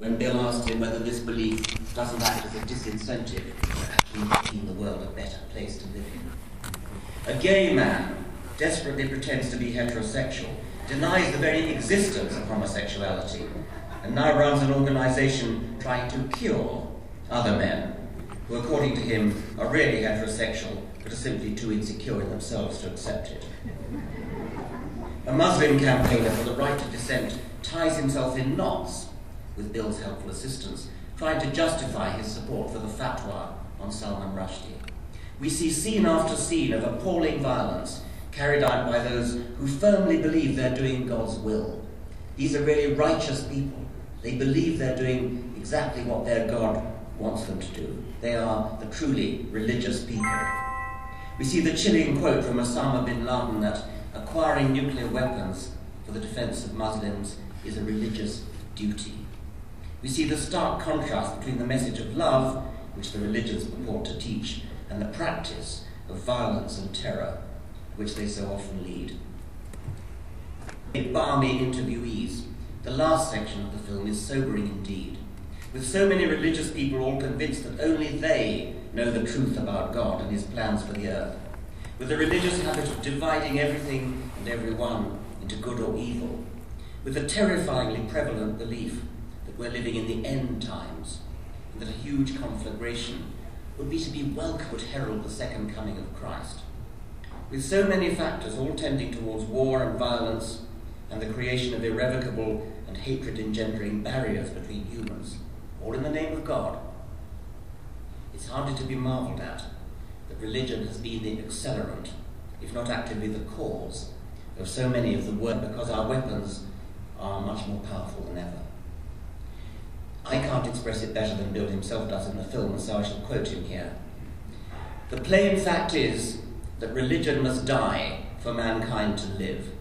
when Bill asked him whether this belief doesn't act as a disincentive for actually making the world a better place to live in. A gay man desperately pretends to be heterosexual, denies the very existence of homosexuality, and now runs an organization trying to cure other men who, according to him, are really heterosexual but are simply too insecure in themselves to accept it. A Muslim campaigner for the right to dissent ties himself in knots with Bill's helpful assistance, trying to justify his support for the fatwa on Salman Rushdie. We see scene after scene of appalling violence carried out by those who firmly believe they're doing God's will. These are really righteous people. They believe they're doing exactly what their God wants them to do. They are the truly religious people. We see the chilling quote from Osama bin Laden that acquiring nuclear weapons for the defense of Muslims is a religious duty. We see the stark contrast between the message of love, which the religions purport to teach, and the practice of violence and terror, which they so often lead. Balmy interviewees. The last section of the film is sobering indeed. With so many religious people all convinced that only they know the truth about God and his plans for the earth, with the religious habit of dividing everything and everyone into good or evil, with the terrifyingly prevalent belief that we're living in the end times, and that a huge conflagration would be to be welcome would herald the second coming of Christ. With so many factors all tending towards war and violence and the creation of irrevocable and hatred-engendering barriers between humans, all in the name of God, it's hardly to be marveled at that religion has been the accelerant, if not actively the cause, of so many of the work, because our weapons are much more powerful than ever. I can't express it better than Bill himself does in the film, so I shall quote him here. The plain fact is that religion must die for mankind to live.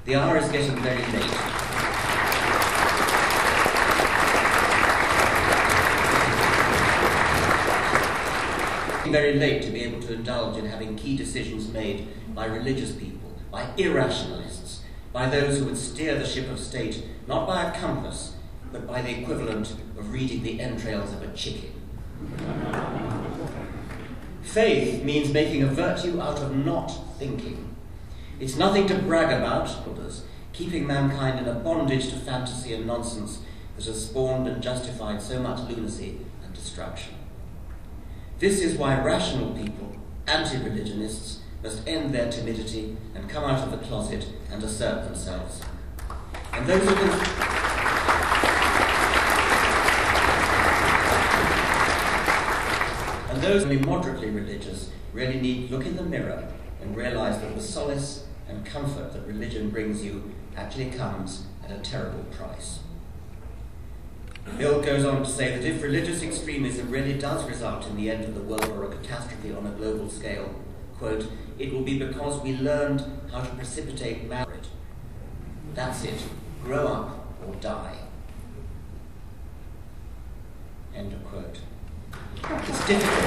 The hour is getting very late. Very late to be able to indulge in having key decisions made by religious people, by irrationalists, by those who would steer the ship of state not by a compass, but by the equivalent of reading the entrails of a chicken. Faith means making a virtue out of not thinking. It's nothing to brag about, keeping mankind in a bondage to fantasy and nonsense that has spawned and justified so much lunacy and destruction. This is why rational people, anti-religionists, must end their timidity and come out of the closet and assert themselves. And those only moderately religious really need to look in the mirror and realize that the solace and comfort that religion brings you actually comes at a terrible price. Bill goes on to say that if religious extremism really does result in the end of the world or a catastrophe on a global scale, quote, it will be because we learned how to precipitate marriage. That's it. Grow up or die. End of quote. It's difficult.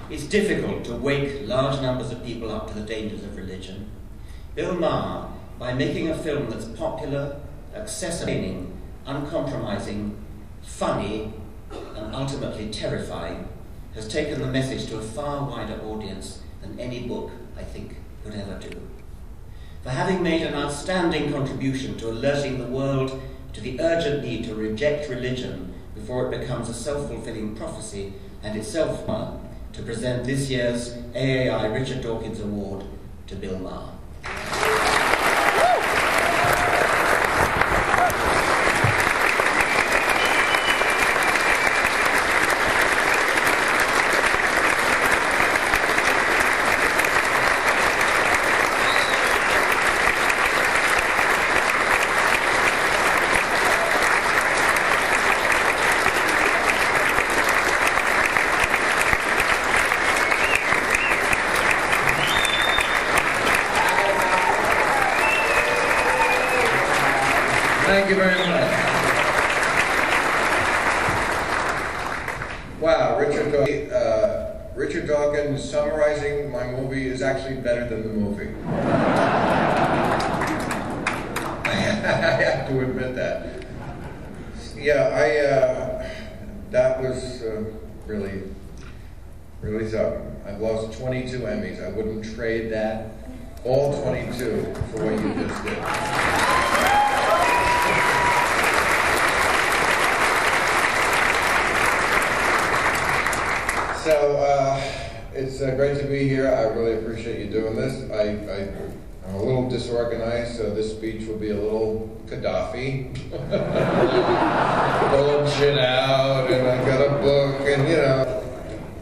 It's difficult to wake large numbers of people up to the dangers of religion. Bill Maher, by making a film that's popular, accessible, uncompromising, funny, and ultimately terrifying, has taken the message to a far wider audience than any book, I think, could ever do. For having made an outstanding contribution to alerting the world to the urgent need to reject religion before it becomes a self-fulfilling prophecy and itself to present this year's AAI Richard Dawkins Award to Bill Maher. Thank you very much. Wow, Richard Dawkins summarizing my movie is actually better than the movie. to admit that. Yeah, that was really something. I've lost 22 Emmys. I wouldn't trade that, all 22, for what you just did. So, it's great to be here. I really appreciate you doing this. I'm a little disorganized, so this speech will be a little Gaddafi. Pulling shit out, and I got a book, and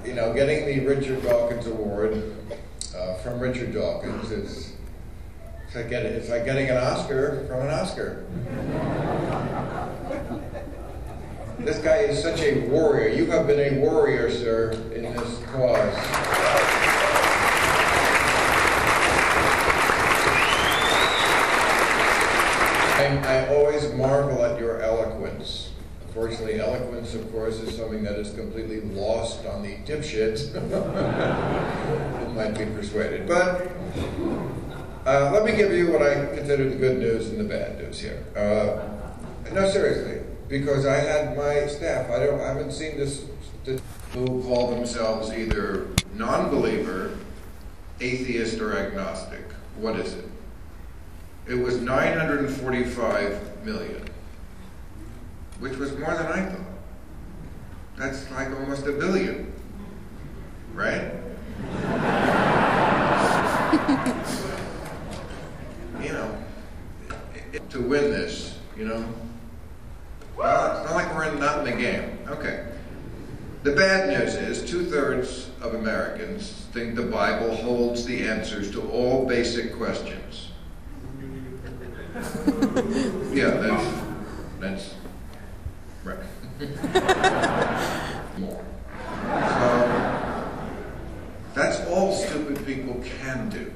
you know, getting the Richard Dawkins Award from Richard Dawkins is it's like getting an Oscar from an Oscar. This guy is such a warrior. You have been a warrior, sir, in this cause. I always marvel at your eloquence. Unfortunately, eloquence, of course, is something that is completely lost on the dipshits who might be persuaded. But let me give you what I consider the good news and the bad news here. No, seriously, because I had my staff. I haven't seen this who call themselves either non-believer, atheist, or agnostic. What is it? It was 945 million, which was more than I thought. That's like almost a billion, right? You know, to win this, well, it's not like we're not in the game. Okay. The bad news is 2/3 of Americans think the Bible holds the answers to all basic questions. Yeah, that's right. More. So that's all stupid people can do.